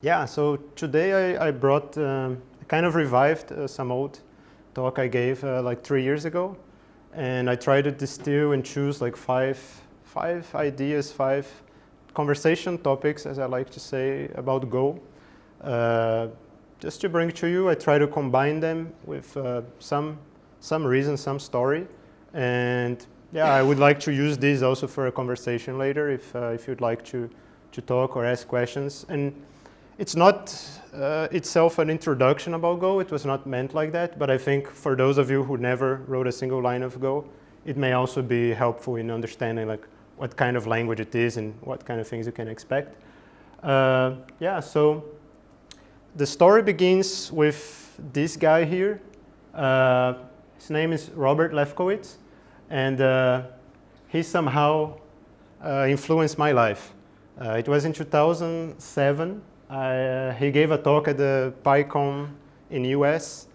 Yeah, so today I brought, kind of revived some old talk I gave like 3 years ago. And I tried to distill and choose like five ideas, 5 conversation topics, as I like to say, about Go. Just to bring to you, I try to combine them with some reason, some story. And yeah, I would like to use this also for a conversation later if you'd like to talk or ask questions. And it's not itself an introduction about Go. It was not meant like that. But I think for those of you who never wrote a single line of Go, it may also be helpful in understanding like what kind of language it is and what kind of things you can expect. Yeah, so the story begins with this guy here. His name is Robert Lefkowitz, and he somehow influenced my life. It was in 2007. He gave a talk at the Pike in US,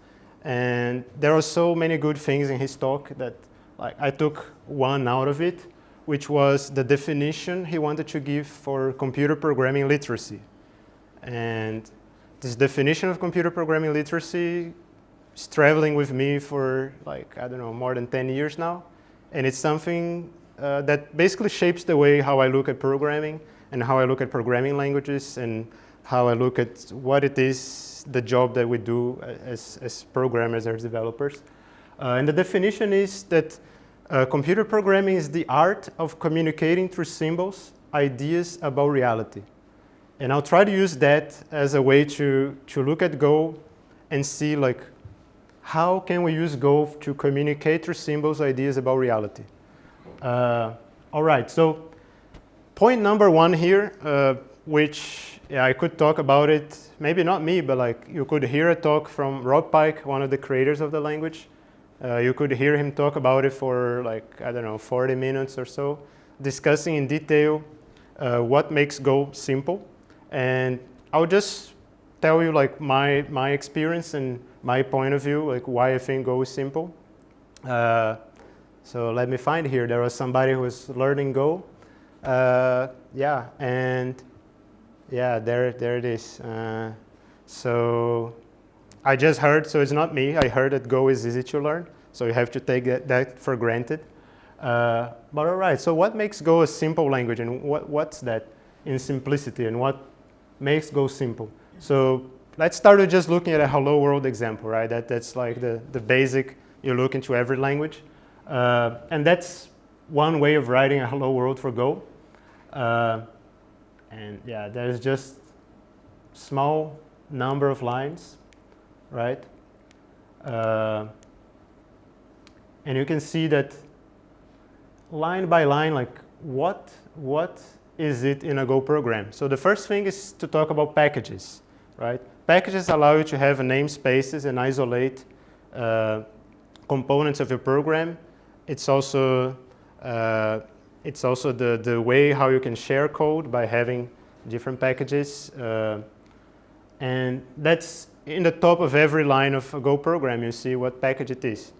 and there were so many good things in his talk that like I took one out of it, which was the definition he wanted to give for computer programming literacy. And this definition of computer programming literacy is traveling with me for like, I don't know, more than 10 years now. And it's something that basically shapes the way how I look at programming and how I look at programming languages and how I look at what it is, the job that we do as programmers, as developers. And the definition is that computer programming is the art of communicating through symbols, ideas about reality. And I'll try to use that as a way to look at Go and see like, how can we use Go to communicate through symbols, ideas about reality? All right, so point number 1 here, which I could talk about it, maybe not me, but like you could hear a talk from Rob Pike, one of the creators of the language. You could hear him talk about it for like, I don't know, 40 minutes or so, discussing in detail what makes Go simple. And I'll just tell you like my experience and my point of view, like why I think Go is simple. So let me find here. There was somebody who was learning Go. Yeah, and yeah, there it is. So I just heard, so it's not me, I heard that Go is easy to learn, so you have to take that for granted. But all right, so what makes Go a simple language, and what's that in simplicity, and what makes Go simple? So let's start with just looking at a hello world example, right? That's like the basic, you look into every language. And that's one way of writing a hello world for Go. And yeah, there's just small number of lines, right? And you can see that line by line, like what is it in a Go program? So the first thing is to talk about packages, right? Packages allow you to have namespaces and isolate components of your program. It's also the way how you can share code by having different packages. And that's in the top of every line of a Go program, you see what package it is.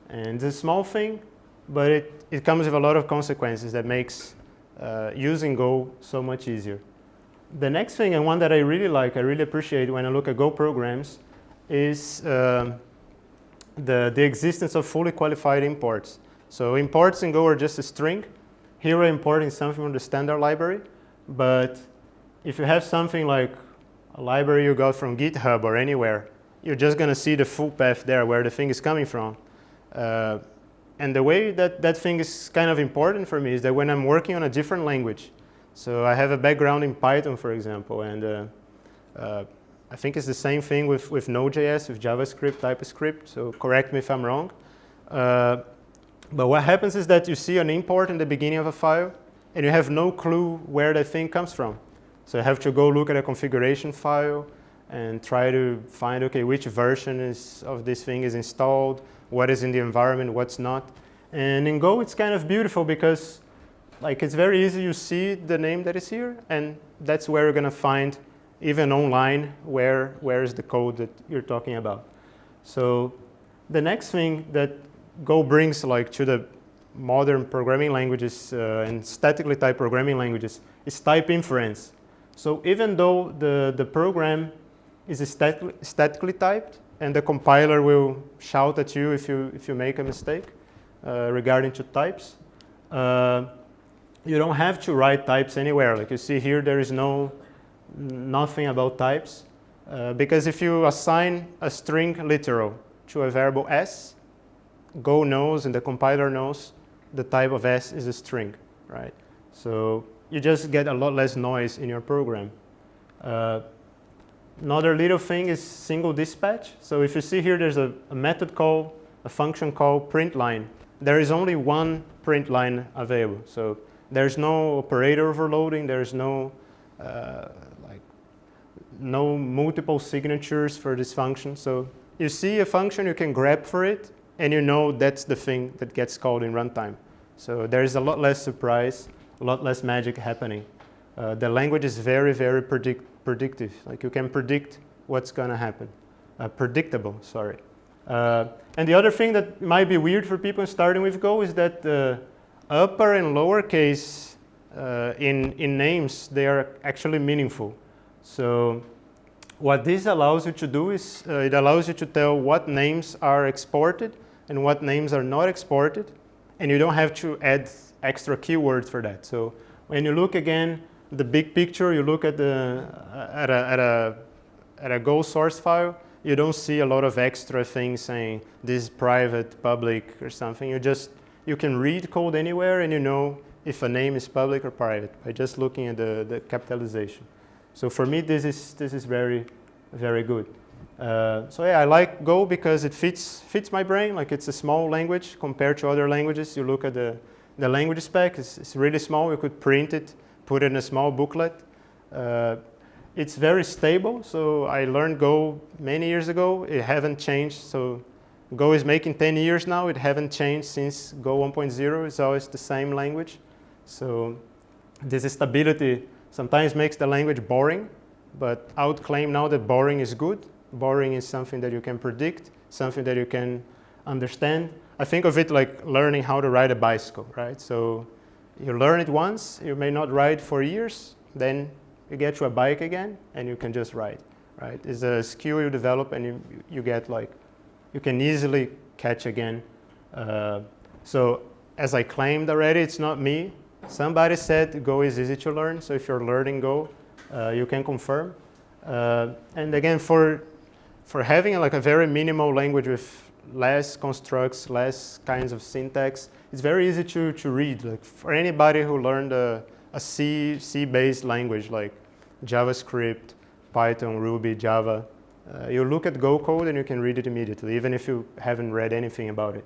And it's a small thing, but it comes with a lot of consequences that makes using Go so much easier. The next thing, and one that I really like, I really appreciate when I look at Go programs, is the existence of fully qualified imports. So imports in Go are just a string. Here we're importing something from the standard library, but if you have something like a library you got from GitHub or anywhere, you're just going to see the full path there where the thing is coming from. And the way that thing is kind of important for me is that when I'm working on a different language, so I have a background in Python, for example, and I think it's the same thing with node.js, with JavaScript, TypeScript, so correct me if I'm wrong. But what happens is that you see an import in the beginning of a file, and you have no clue where that thing comes from. So you have to go look at a configuration file and try to find, okay, which version of this thing is installed, what is in the environment, what's not. And in Go, it's kind of beautiful because like it's very easy. You see the name that is here, and that's where you're going to find, even online, where is the code that you're talking about. So the next thing that Go brings like to the modern programming languages and statically typed programming languages is type inference. So even though the program is statically typed, and the compiler will shout at you if you make a mistake regarding to types, you don't have to write types anywhere. Like you see here, there is nothing about types, because if you assign a string literal to a variable s, Go knows and the compiler knows the type of s is a string, right? So you just get a lot less noise in your program. Another little thing is single dispatch. So if you see here, there's a method call, a function called print line. There is only one print line available. So there's no operator overloading. There's no no multiple signatures for this function. So you see a function, you can grab for it, and you know that's the thing that gets called in runtime. So there's a lot less surprise, a lot less magic happening. The language is very, very predictive. Like you can predict what's going to happen. Predictable, sorry. And the other thing that might be weird for people starting with Go is that the upper and lower case in names, they are actually meaningful. So what this allows you to do is it allows you to tell what names are exported and what names are not exported, and you don't have to add extra keywords for that. So when you look again the big picture, you look at a Go source file, you don't see a lot of extra things saying this is private, public, or something. You can read code anywhere, and you know if a name is public or private by just looking at the capitalization. So for me, this is very, very good. So yeah, I like Go because it fits my brain. Like it's a small language compared to other languages. You look at the language spec, it's really small. You could print it, put it in a small booklet. It's very stable. So I learned Go many years ago. It haven't changed. So Go is making 10 years now. It haven't changed since Go 1.0. It's always the same language. So this stability sometimes makes the language boring, but I would claim now that boring is good. Boring is something that you can predict, something that you can understand. I think of it like learning how to ride a bicycle, right? So you learn it once, you may not ride for years, then you get to a bike again and you can just ride, right? It's a skill you develop and you get like, you can easily catch again. So as I claimed already, it's not me. Somebody said Go is easy to learn, so if you're learning Go, you can confirm. And again, for having like a very minimal language with less constructs, less kinds of syntax, it's very easy to read. Like for anybody who learned a C-based language like JavaScript, Python, Ruby, Java, you look at Go code and you can read it immediately, even if you haven't read anything about it.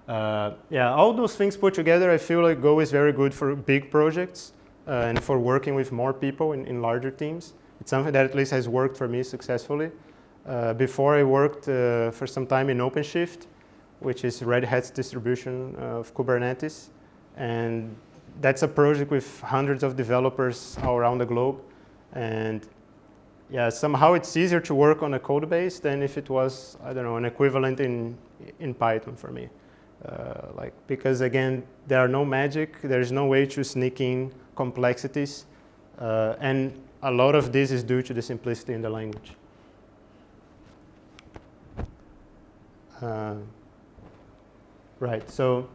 Yeah, all those things put together, I feel like Go is very good for big projects and for working with more people in larger teams. It's something that at least has worked for me successfully. Before I worked for some time in OpenShift, which is Red Hat's distribution of Kubernetes. And that's a project with hundreds of developers all around the globe. And yeah, somehow it's easier to work on a code base than if it was, I don't know, an equivalent in Python for me. Because again, there are no magic, there's no way to sneak in complexities. And a lot of this is due to the simplicity in the language. Right, so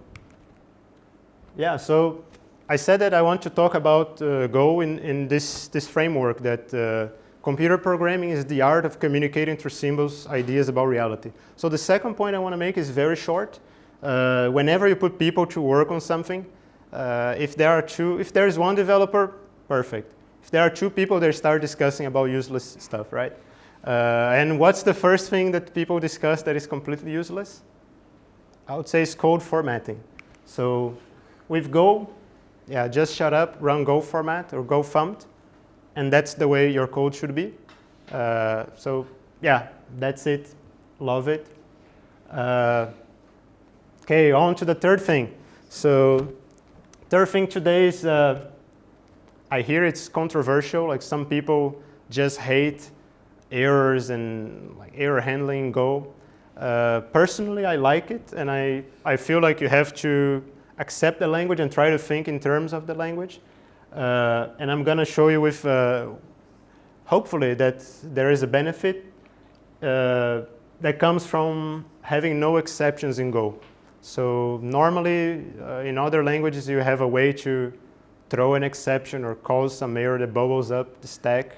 yeah, so I said that I want to talk about Go in this framework that computer programming is the art of communicating through symbols, ideas about reality. So the second point I want to make is very short. Whenever you put people to work on something, if there is one developer, perfect. If there are two people, they start discussing about useless stuff, right? And what's the first thing that people discuss that is completely useless? I would say it's code formatting. So with Go, yeah, just shut up, run Go format or Go font, and that's the way your code should be. So yeah, that's it. Love it. Okay, on to the third thing. So third thing today is, I hear it's controversial, like some people just hate errors and like error handling in Go. Personally, I like it, and I feel like you have to accept the language and try to think in terms of the language. And I'm going to show you with, hopefully, that there is a benefit that comes from having no exceptions in Go. So normally, in other languages, you have a way to throw an exception or cause some error that bubbles up the stack,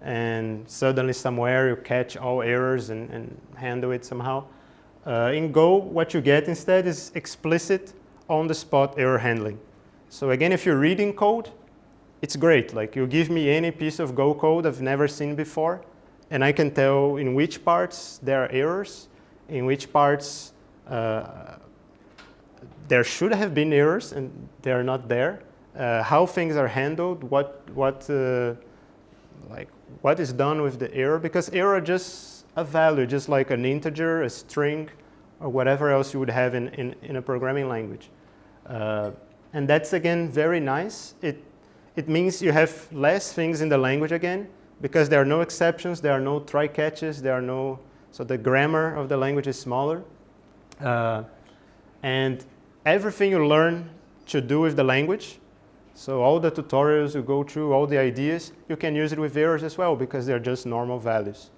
and suddenly somewhere you catch all errors and handle it somehow. In Go, what you get instead is explicit on-the-spot error handling. So again, if you're reading code, it's great. Like, you give me any piece of Go code I've never seen before, and I can tell in which parts there are errors, in which parts there should have been errors and they're not there, how things are handled, what is done with the error, because error is just a value, just like an integer, a string, or whatever else you would have in a programming language. And that's, again, very nice. It means you have less things in the language again, because there are no exceptions, there are no try-catches, so the grammar of the language is smaller. And everything you learn to do with the language, so all the tutorials you go through, all the ideas, you can use it with errors as well, because they're just normal values.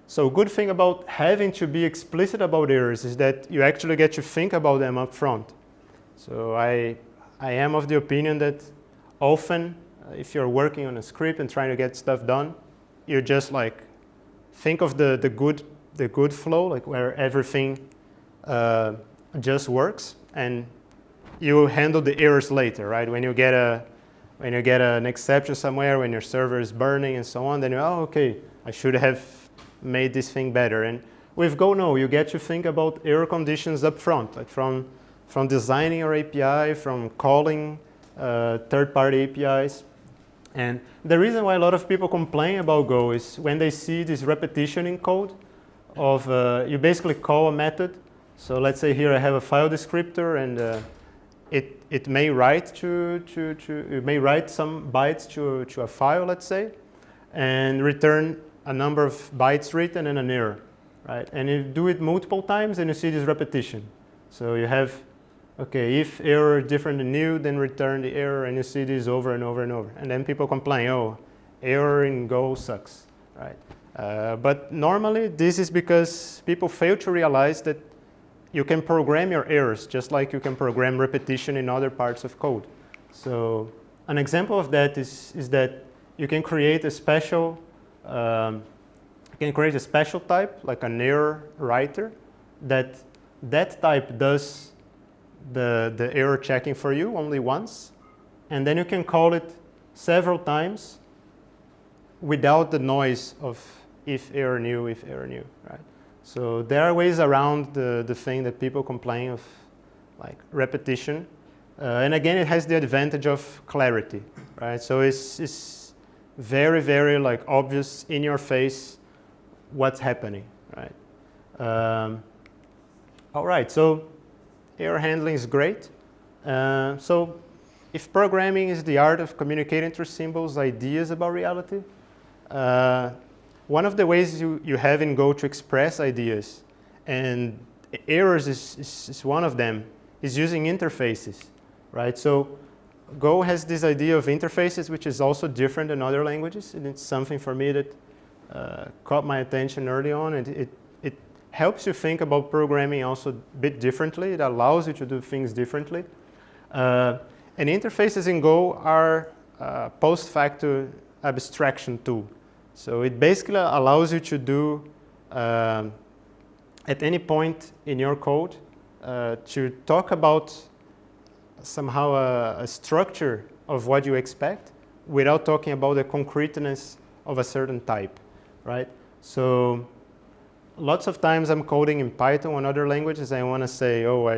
So good thing about having to be explicit about errors is that you actually get to think about them up front. So I am of the opinion that often, if you're working on a script and trying to get stuff done, you just like think of the good flow, like where everything just works, and you handle the errors later, right? When you get an exception somewhere, when your server is burning and so on, then okay, I should have made this thing better. And with Go, no, you get to think about error conditions up front, like from designing your API, from calling third-party APIs. And the reason why a lot of people complain about Go is when they see this repetition in code of you basically call a method. So let's say here I have a file descriptor, and it may write it may write some bytes to a file, let's say, and return a number of bytes written and an error, right? And you do it multiple times, and you see this repetition. So you have, okay, if error different than new, then return the error, and you see this over and over and over. And then people complain, oh, error in Go sucks, right? But normally, this is because people fail to realize that you can program your errors just like you can program repetition in other parts of code. So an example of that is that you can create a special type, like an error writer, that type does the error checking for you only once, and then you can call it several times without the noise of if error new, right? So there are ways around the thing that people complain of, like repetition. And again, it has the advantage of clarity, right? So it's very, very like obvious in your face what's happening, right? All right, so error handling is great. So if programming is the art of communicating through symbols, ideas about reality, one of the ways you have in Go to express ideas, and errors is one of them, is using interfaces, right? So Go has this idea of interfaces, which is also different than other languages, and it's something for me that caught my attention early on, and it helps you think about programming also a bit differently. It allows you to do things differently. And interfaces in Go are a post facto abstraction tool. So it basically allows you to do, at any point in your code, to talk about somehow a structure of what you expect without talking about the concreteness of a certain type, right? So lots of times I'm coding in Python and other languages. I want to say, oh,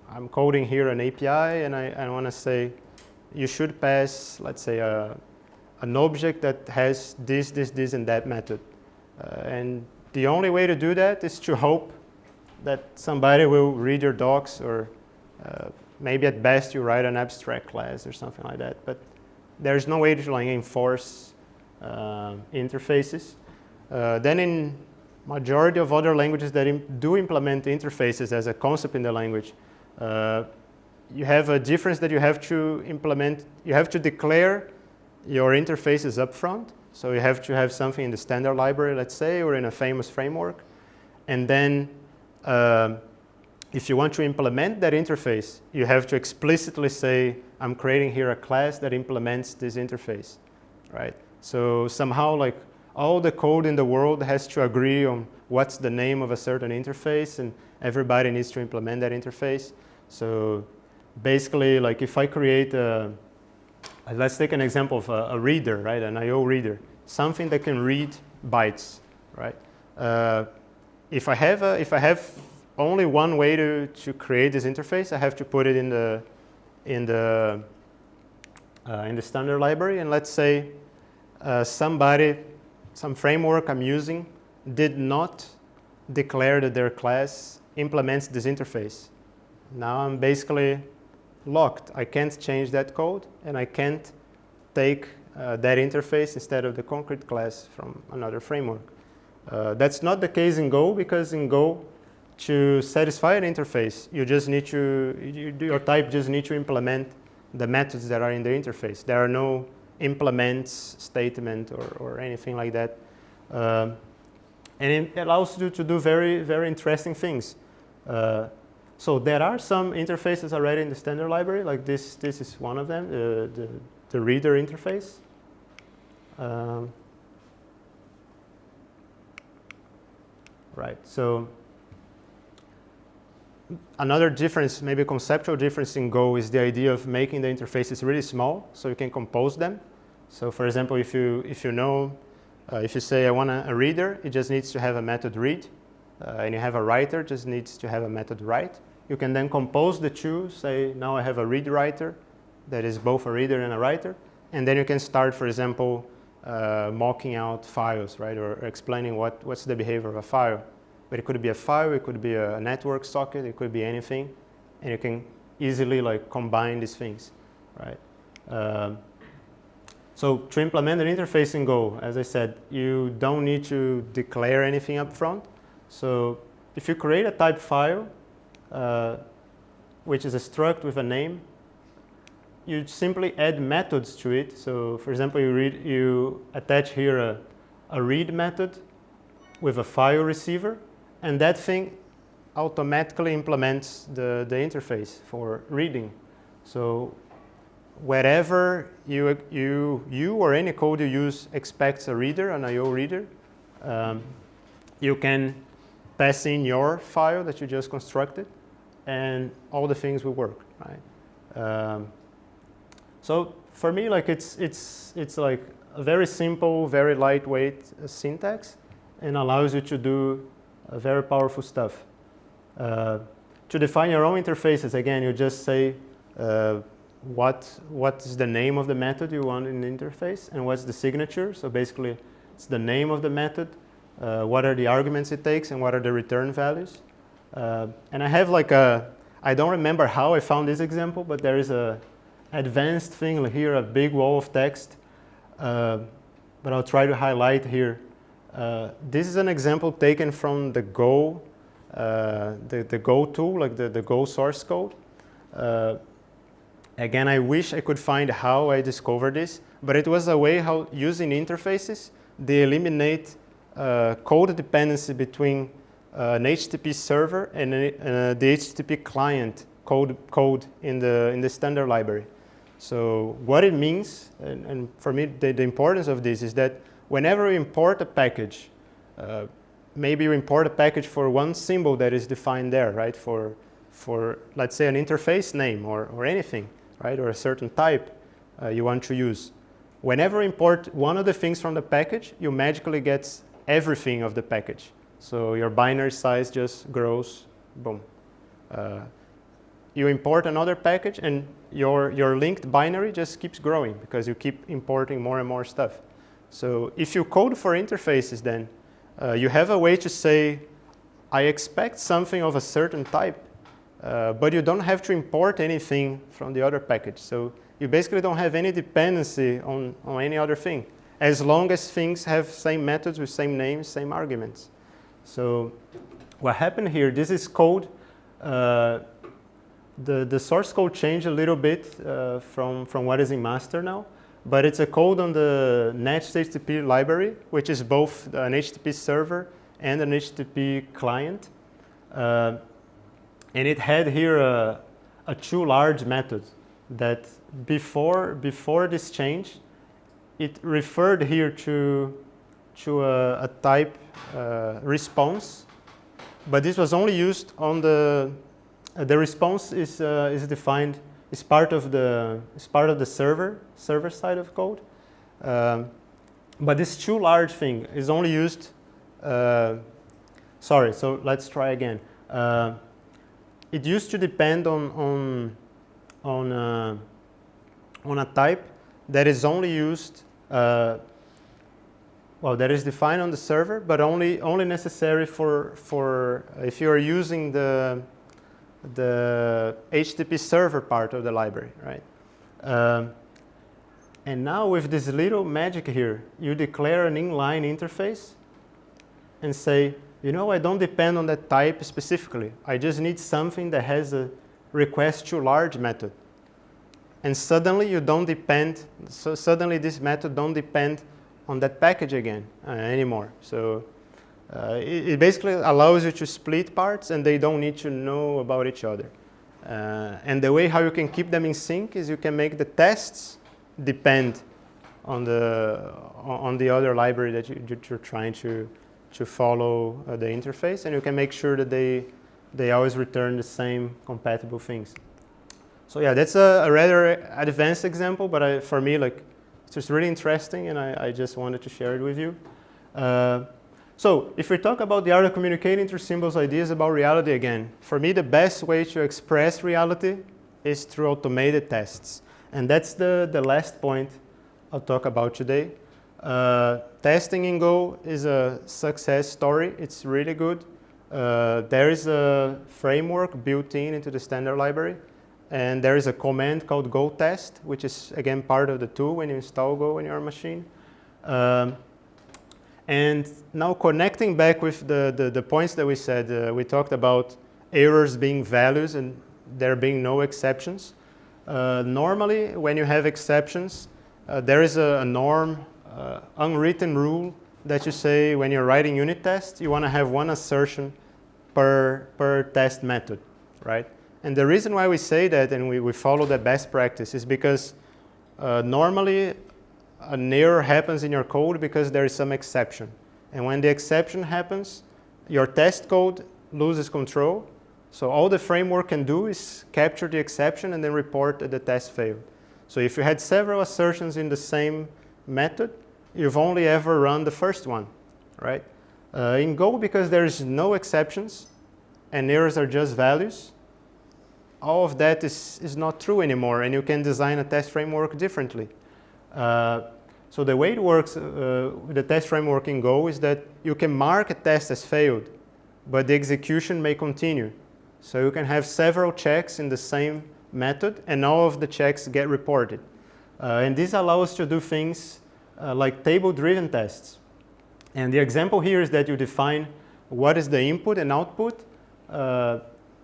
I'm coding here an API, and I want to say you should pass, let's say, an object that has this, and that method. And the only way to do that is to hope that somebody will read your docs, or maybe at best you write an abstract class or something like that. But there's no way to like enforce interfaces. Then in majority of other languages that do implement interfaces as a concept in the language, you have a difference that you have to implement. You have to declare your interfaces up front. So you have to have something in the standard library, let's say, or in a famous framework. And then if you want to implement that interface, you have to explicitly say, I'm creating here a class that implements this interface, right? So somehow, like, all the code in the world has to agree on what's the name of a certain interface, and everybody needs to implement that interface. So basically, like, if I create let's take an example of a reader, right? An I/O reader, something that can read bytes, right? If I have only one way to create this interface, I have to put it in the standard library. And let's say some framework I'm using did not declare that their class implements this interface. Now I'm basically locked. I can't change that code, and I can't take that interface instead of the concrete class from another framework. That's not the case in Go, because in Go, to satisfy an interface, you just need to, your type just need to implement the methods that are in the interface. There are no implements statement or anything like that. And it allows you to do very, very interesting things. So there are some interfaces already in the standard library, like this is one of them, the reader interface. Right, so another difference, maybe conceptual difference in Go, is the idea of making the interfaces really small so you can compose them. So for example, if you say I want a reader, it just needs to have a method read, and you have a writer, just needs to have a method write. You can then compose the two, say now I have a read writer that is both a reader and a writer, and then you can start, for example, mocking out files, right, or explaining what's the behavior of a file. But it could be a file, it could be a network socket, it could be anything, and you can easily like combine these things, right? So to implement an interface in Go, as I said, you don't need to declare anything up front. So if you create a type file, which is a struct with a name, you simply add methods to it. So for example, you attach here a read method with a file receiver, and that thing automatically implements the interface for reading. So wherever you or any code you use expects a reader, an I/O reader, you can pass in your file that you just constructed, and all the things will work, right? So for me, like it's like a very simple, very lightweight syntax, and allows you to do very powerful stuff. To define your own interfaces, again, you just say what is the name of the method you want in the interface, and what's the signature. So basically, it's the name of the method, what are the arguments it takes, and what are the return values. And I have like I don't remember how I found this example, but there is a advanced thing here, a big wall of text, but I'll try to highlight here. This is an example taken from the Go, the Go tool, like the Go source code. Again, I wish I could find how I discovered this, but it was a way how using interfaces, they eliminate code dependency between an HTTP server and the HTTP client code in the standard library. So what it means, and for me the importance of this is that whenever you import a package, maybe you import a package for one symbol that is defined there, right? For let's say an interface name or anything, right? Or a certain type you want to use. Whenever you import one of the things from the package, you magically get everything of the package. So your binary size just grows, boom. You import another package, and your linked binary just keeps growing because you keep importing more and more stuff. So if you code for interfaces, then you have a way to say, I expect something of a certain type, but you don't have to import anything from the other package. So you basically don't have any dependency on any other thing, as long as things have same methods with same names, same arguments. So what happened here, this is code the source code changed a little bit from what is in master now, but it's a code on the Next HTTP library, which is both an HTTP server and an HTTP client. And it had here a toLarge method that before this change, it referred here to a type response, but this was only used on the response is defined, is part of the server side of code, but this toLarge thing is only used. Sorry, so let's try again. It used to depend on a type that is only used, well, that is defined on the server, but only necessary for if you are using the HTTP server part of the library, right? And now with this little magic here, you declare an inline interface and say, you know, I don't depend on that type specifically. I just need something that has a request toLarge method. And suddenly you don't depend, so suddenly this method don't depend on that package again anymore. So it basically allows you to split parts and they don't need to know about each other. And the way how you can keep them in sync is you can make the tests depend on the other library that you're trying to follow the interface, and you can make sure that they always return the same compatible things. So yeah, that's a rather advanced example, but for me, like, it's just really interesting, and I just wanted to share it with you. So if we talk about the art of communicating through symbols, ideas about reality again, for me, the best way to express reality is through automated tests. And that's the last point I'll talk about today. Testing in Go is a success story. It's really good. There is a framework built into the standard library. And there is a command called Go test, which is, again, part of the tool when you install Go on your machine. And now connecting back with the points that we said, we talked about errors being values and there being no exceptions. Normally, when you have exceptions, there is a norm, unwritten rule that you say when you're writing unit tests, you want to have one assertion per test method, right? And the reason why we say that and we follow the best practice is because normally an error happens in your code because there is some exception. And when the exception happens, your test code loses control. So all the framework can do is capture the exception and then report that the test failed. So if you had several assertions in the same method, you've only ever run the first one, right? In Go, because there's no exceptions and errors are just values, all of that is not true anymore, and you can design a test framework differently. So the way it works with the test framework in Go is that you can mark a test as failed, but the execution may continue. So you can have several checks in the same method, and all of the checks get reported. And this allows us to do things like table-driven tests. And the example here is that you define what is the input and output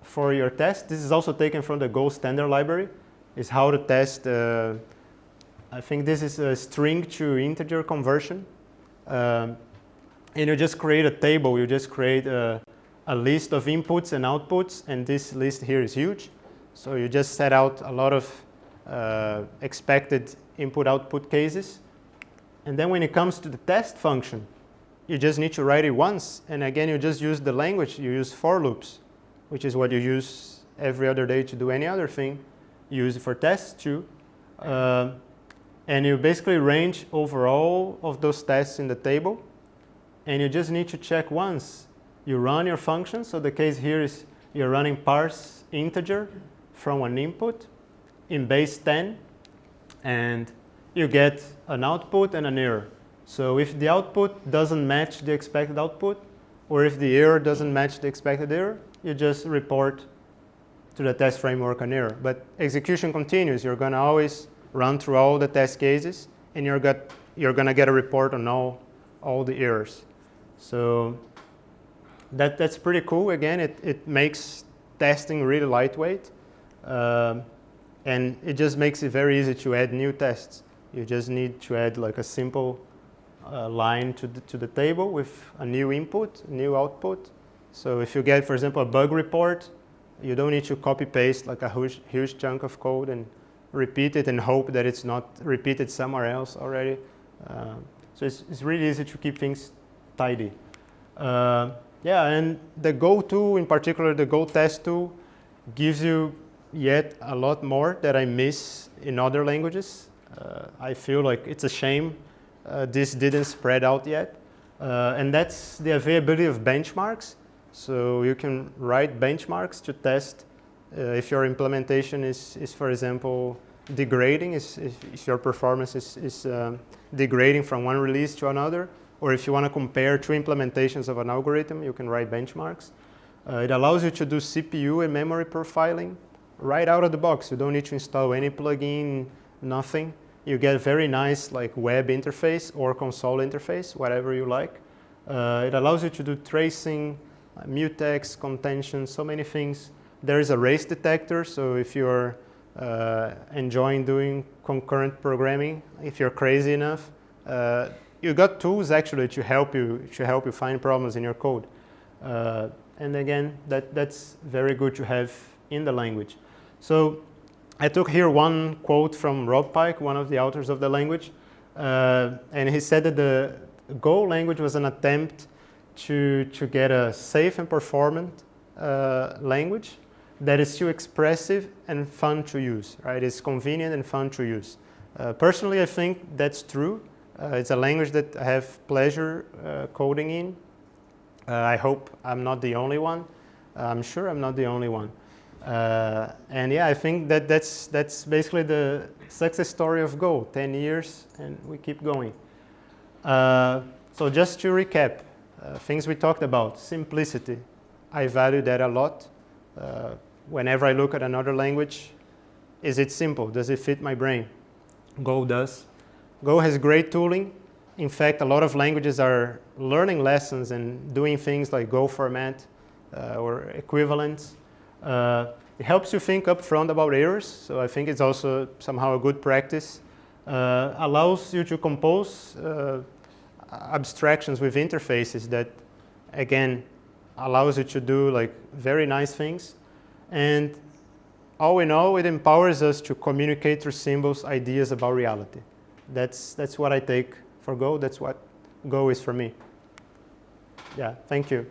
for your test. This is also taken from the Go standard library. Is how to test, I think this is a string to integer conversion. And you just create a table. You just create a list of inputs and outputs, and this list here is huge. So you just set out a lot of expected input-output cases. And then when it comes to the test function, you just need to write it once. And again, you just use the language. You use for loops, which is what you use every other day to do any other thing. You use it for tests too. And you basically range over all of those tests in the table. And you just need to check once. You run your function. So the case here is you're running parse integer from an input in base 10. And you get an output and an error. So if the output doesn't match the expected output, or if the error doesn't match the expected error, you just report to the test framework an error. But execution continues. You're going to always run through all the test cases, and you're going to get a report on all the errors. So that's pretty cool. Again, it makes testing really lightweight. And it just makes it very easy to add new tests. You just need to add like a simple line to the table with a new input, new output. So if you get, for example, a bug report, you don't need to copy paste like a huge chunk of code and repeat it and hope that it's not repeated somewhere else already. So it's really easy to keep things tidy. Yeah, and the Go tool, in particular the Go test tool, gives you yet a lot more that I miss in other languages. I feel like it's a shame this didn't spread out yet. And that's the availability of benchmarks. So you can write benchmarks to test if your implementation is, for example, degrading, if your performance is degrading from one release to another, or if you want to compare two implementations of an algorithm, you can write benchmarks. It allows you to do CPU and memory profiling right out of the box. You don't need to install any plugin, nothing. You get a very nice like web interface or console interface, whatever you like. It allows you to do tracing, mutex, contention, so many things. There is a race detector, so if you're enjoying doing concurrent programming, if you're crazy enough, you got tools actually to help you find problems in your code. And again, that's very good to have in the language. So I took here one quote from Rob Pike, one of the authors of the language, and he said that the Go language was an attempt to get a safe and performant language that is still expressive and fun to use, right? It's convenient and fun to use. Personally, I think that's true. It's a language that I have pleasure coding in. I hope I'm not the only one. I'm sure I'm not the only one. And yeah, I think that's basically the success story of Go. 10 years and we keep going. So just to recap, things we talked about, simplicity. I value that a lot. Whenever I look at another language, is it simple? Does it fit my brain? Go does. Go has great tooling. In fact, a lot of languages are learning lessons and doing things like Go format or equivalents. It helps you think up front about errors, so I think it's also somehow a good practice. Allows you to compose abstractions with interfaces that, again, allows you to do like very nice things. And all in all, it empowers us to communicate through symbols ideas about reality. That's what I take for Go. That's what Go is for me. Yeah, thank you.